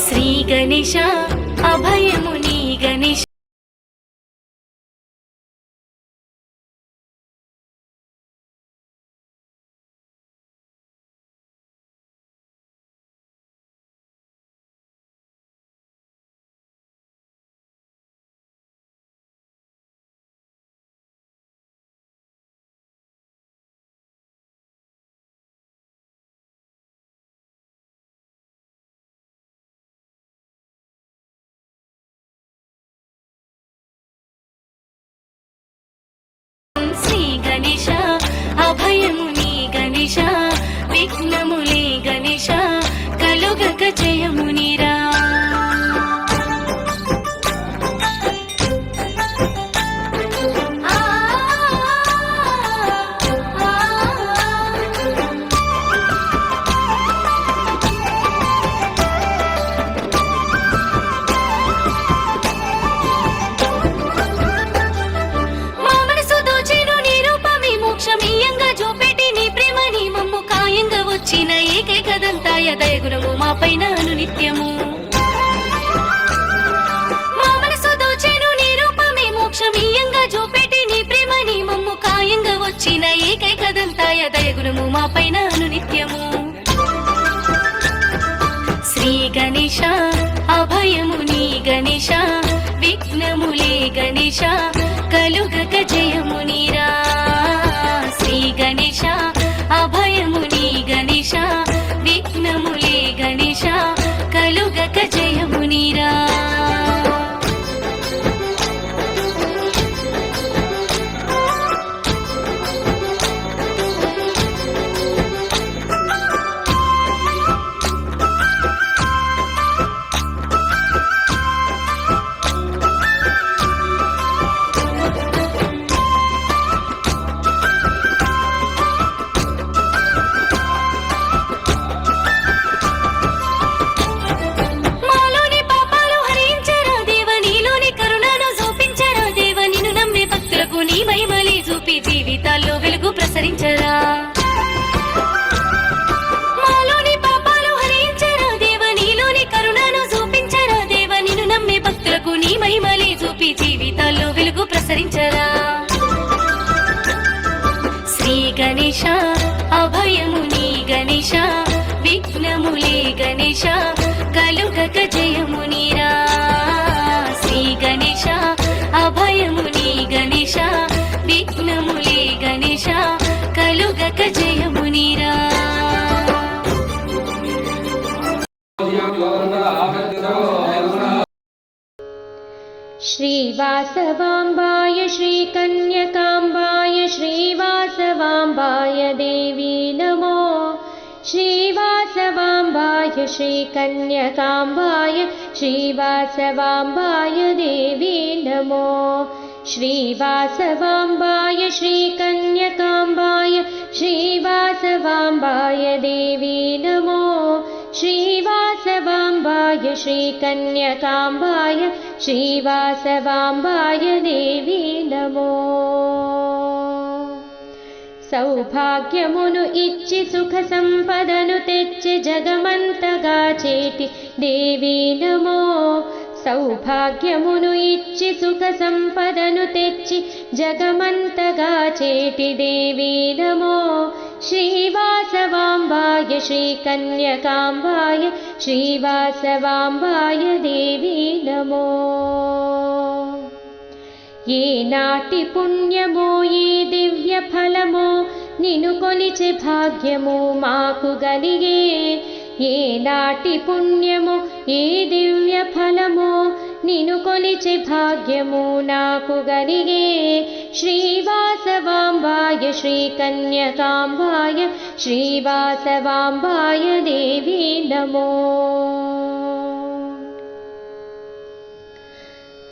శ్రీ గణేశ అభయముని గణేశ గణేశ అభయముని గణేశ విఘ్నములే గణేశ కలుగక జయమునిరా దయగుణము మా పైన నిత్యము మా మనసు దోచెను నీ రూపమే మోక్షమీయంగా చూపెట్టి నీ ప్రేమని మమ్ము కాయంగా వచ్చిన ఏకైకదంతాయ దయగుణము మా పైన నిత్యము శ్రీ గణేశ అభయముని గణేశ విఘ్నములే గణేశ కలుగక జయమునిరా శ్రీ గణేశ అభయముని గణేశ విఘ్నములే గణేశ కలుగక జయమునిరా జీవితాల్లో వెలుగు ప్రసరించరా మాలోని పాపాలు హరించరా దేవ నీలోని కరుణను చూపించరా దేవ నిన్ను నమ్మే భక్తులకు నీ మహిమలే చూపి జీవితాల్లో వెలుగు ప్రసరించరా శ్రీ గణేశ అభయముని గణేశ విఘ్నములే గణేశ కలుగక జయమునిరా శ్రీ గణేశ అభయముని గణేశ విఘ్నములే గణేశ కలుగక జయమునిరా श्रीवासवाम्बाय श्रीकन्यकाम्बाय श्रीवासवाम्बाय देवी नमो श्रीवासवाम्बाय श्रीकन्यकाम्बाय श्रीवासवाम्बाय देवी नमो श्रीवासवाम्बाय श्रीकन्यकाम्बाय श्रीवासवाम्बाय देवी नमो श्रीवासवाम्बाय श्रीकन्यकाम्बाय श्रीवासवाम्बाय देवी नमो सौभाग्यमुनु इच्छि सुख संपदनु तेच्चि जगमंतगा चेति देवी नमो सौभाग्यमुनु इच्छि सुख संपदनु तेच्चि जगमंतगा चेति देवी नमो श्रीवासवाम्बाय श्रीकन्यकाम्बाय श्रीवासवाम्बाय देवी नमो ये नाटि पुण्यमो ये दिव्य फलमो निनु कोलिचे भाग्यमो माकु गलिगे ये नाटि पुण्यमो ये दिव्य फलमो निनु कोलिचे भाग्यमो नाकु गलिगे श्रीवासवाम्बाय श्रीकन्यकाम्बाय श्रीवासवाम्बाय देवी नमो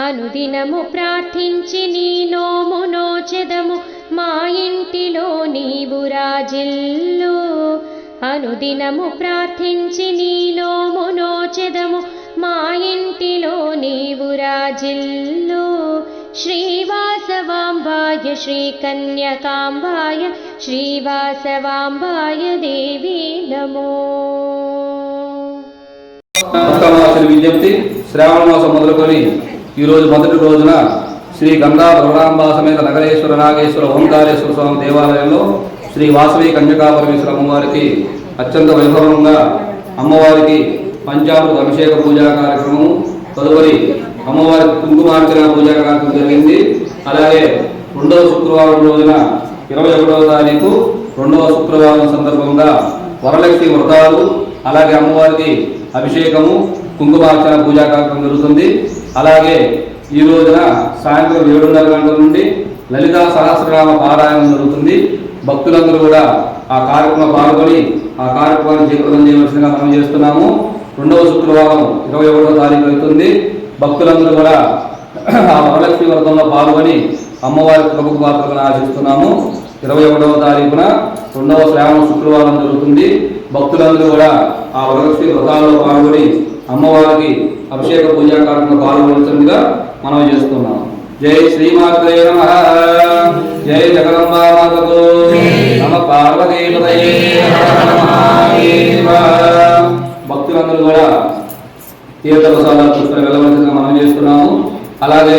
అనుదినము ప్రార్థించి నీ నోము నోచెదము మా ఇంటిలో నీవు రాజిల్లు అనుదినము ప్రార్థించి నీ నోము నోచెదము మా ఇంటిలో నీవు రాజిల్లు శ్రీవాసవాంబాయ శ్రీకన్యకాంబాయ శ్రీవాసవాంబాయ దేవీ నమో. విజ్ఞప్తి. శ్రావణ మాసం మొదలుకొని ఈరోజు మొదటి రోజున శ్రీ గంగా వరదాంబా సమేత నగరేశ్వర నాగేశ్వర ఓంకారేశ్వర స్వామి దేవాలయంలో శ్రీ వాసవి కన్యకాపరమేశ్వర అమ్మవారికి అత్యంత వైభవంగా అమ్మవారికి పంచామృత అభిషేక పూజా కార్యక్రమం, తదుపరి అమ్మవారికి కుంకుమార్చన పూజా కార్యక్రమం జరిగింది. అలాగే రెండవ శుక్రవారం రోజున 21వ తారీఖు రెండవ శుక్రవారం సందర్భంగా వరలక్ష్మి వ్రతాలు, అలాగే అమ్మవారికి అభిషేకము కుంకుమార్చన పూజా కార్యక్రమం జరుగుతుంది. అలాగే ఈ రోజున సాయంత్రం 7:30 గంటల నుండి లలితా సహస్రనామ పారాయణం జరుగుతుంది. భక్తులందరూ కూడా ఆ కార్యక్రమం పాల్గొని ఆ కార్యక్రమాన్ని జయప్రదం చేయవలసిందిగా మనం చేస్తున్నాము. రెండవ శుక్రవారం 21వ తారీఖు అవుతుంది. భక్తులందరూ కూడా ఆ వరలక్ష్మి వ్రతంలో పాల్గొని అమ్మవారి కృపకు పాత్రలను ఆశిస్తున్నాము. 21వ తారీఖున రెండవ శ్రావణ శుక్రవారం జరుగుతుంది. భక్తులందరూ కూడా ఆ వరలక్ష్మి వ్రతాల్లో పాల్గొని అమ్మవారికి అభిషేక పూజా కార్యక్రమంలో పాల్గొనవలసిందిగా మనం చేస్తున్నాం. జై శ్రీమాత్రే నమః. జై జగదంబా మాతకు నమ. పార్వతీపతయే భక్తులందరూ కూడా తీర్థప్రసాదాలు పుష్కర వెళ్ళవలసిందిగా మనం చేస్తున్నాము. అలాగే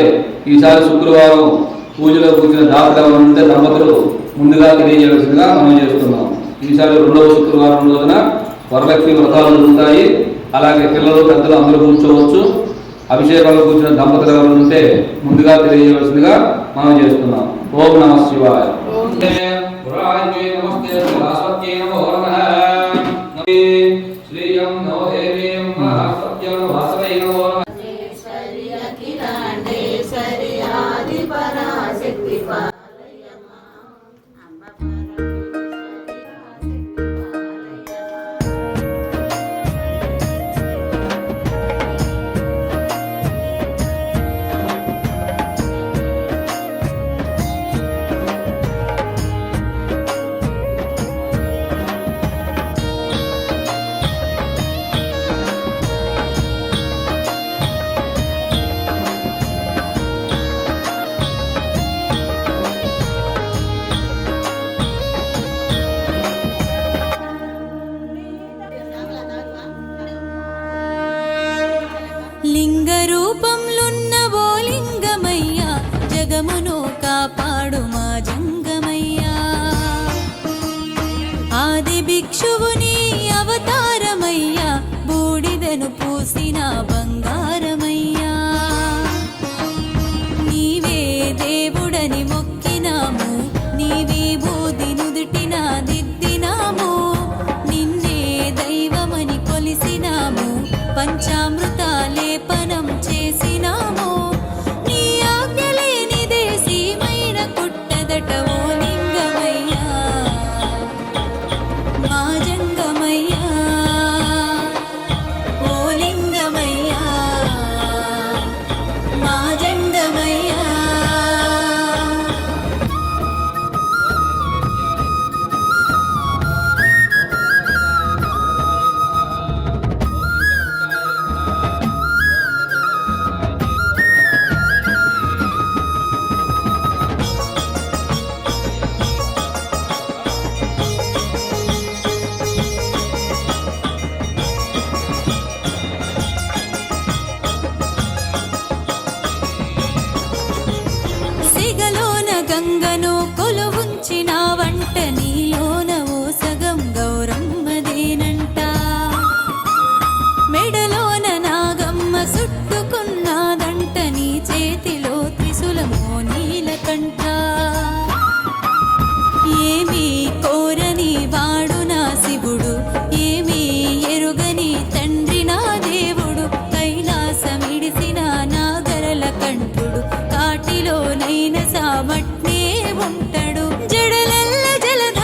ఈసారి శుక్రవారం పూజలో కూర్చున్న దాతలు ఉంటే దంపతులు ముందుగా తెలియజేయవలసిందిగా మనం చేస్తున్నాం. ఈసారి రెండవ శుక్రవారం రోజున వరలక్ష్మి వ్రతాలు జరుగుతాయి. అలాగే పిల్లలు పెద్దలు అందరూ కూర్చోవచ్చు. అభిషేకంలో కూర్చున్న దంపతులు ఎవరు ఉంటే ముందుగా తెలియజేయవలసిందిగా మనం చేస్తున్నాం. ఓం నమః శివాయ. లింగరూపంలున్నవో లింగమయ్యా, జగమును కాపాడు మా జంగమయ్యా. ఆది భిక్షువుని అవతారమయ్యా, బూడిదను పూసిన బంగారమయ్యా. నీవే దేవుడని మొక్కినాము, నీవే బోధి నుదుటిన దిద్దినాము. నిన్నే దైవమని కొలిసినాము, పంచామృత లేపనం చేసినాము. నీ ఆజ్ఞ లేనిదే సీమైన కుట్టదట ఓ లింగమయ్యా, మా జంగమయ్యా. ఓ లింగమయ్యా, మా జంగమయ్యా. సిగలోన గంగను కొలువుంచిన వంట, నీలోన ఓ సగం గౌరమ్మదేనంట. మెడలోన నాగమ్మ సుట్టుకున్నాదంట, నీ చేతిలో త్రిశూలమో నీలకంఠ. ఏమీ కోరని వాడు నా శివుడు, ఏమీ ఎరుగని తండ్రి నా దేవుడు. కైలాసమిడిసిన నాగరల కంఠుడు, కాటిలో నైన సామట్నే ఉంటాడు. జడలల్ల జలధ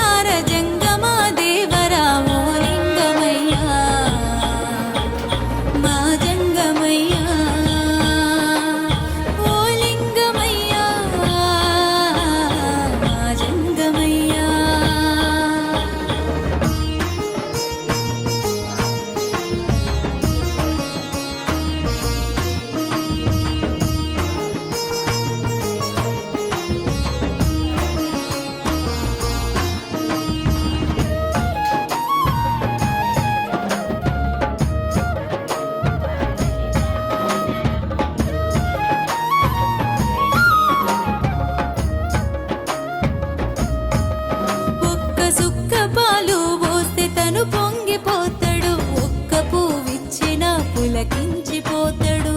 పులకించిపోతడు.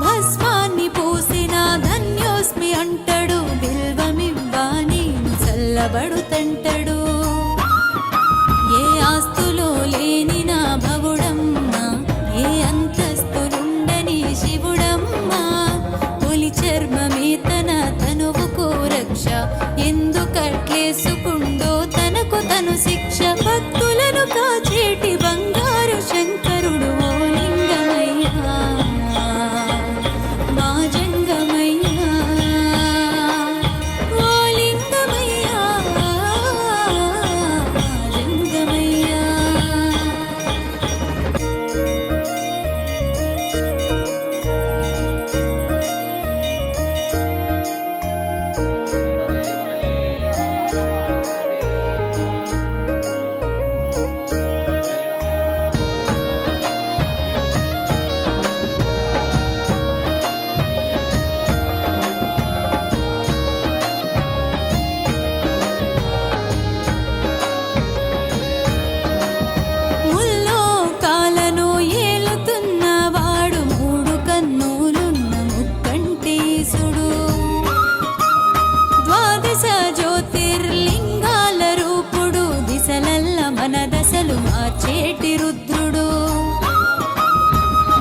భస్మాన్ని పూసిన ధన్యోస్మి అంటడు, బిల్వమివ్వాని చల్లబడుతంటడు. ఏ ఆస్తులో లేని నా భవుడమ్మా, ఏ అంతస్తులుండని శివుడమ్మా, పులి చర్మమే తన తనువుకు రక్ష, ఎందుకట్లేసుకుండో తనకు తను శిక్ష. భక్తులను కాచేటి బంగారు శంకరుడు ఓ లింగమయ్యా, మా జంగమయ్యా, ఓ లింగమయ్యా, మా జంగమయ్యా. ముల్లోకాలను ఏలుతున్నవాడు, మూడు కన్నులున్న ముక్కంటీసుడు. ద్వాదశ జ్యోతిర్లింగాల రూపుడు, దిశలల్ల మన దశలు మార్చేటి రుద్రుడు.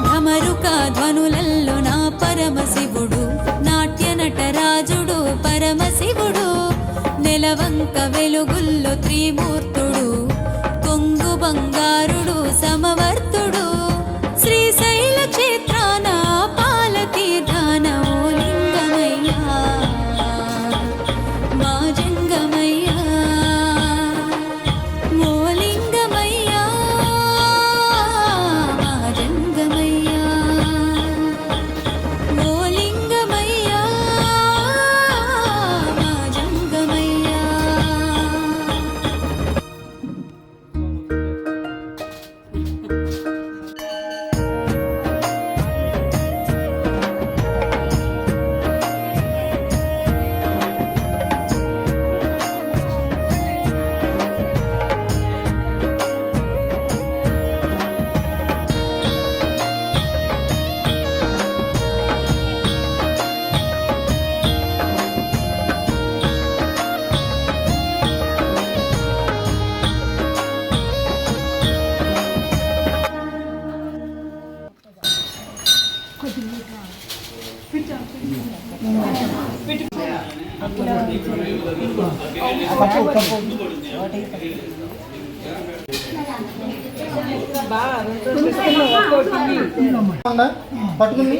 భ్రమరుక ధ్వనులల్లో నా పరమశివుడు, నాట్య నటరాజుడు పరమశివుడు. నెలవంక వెలుగుల్లో త్రిమూర్తుడు, కొంగు బంగారుడు సమవర్తుడు. శ్రీశైల క్షేత్రాన పాలతీర్థాన ఓ లింగమయ్యా, మా జంగమయ్యా, ఓ లింగమయ్యా, మా జంగమయ్యా, ఓ లింగమయ్యా, మా జంగమయ్యా. పట్టుకుని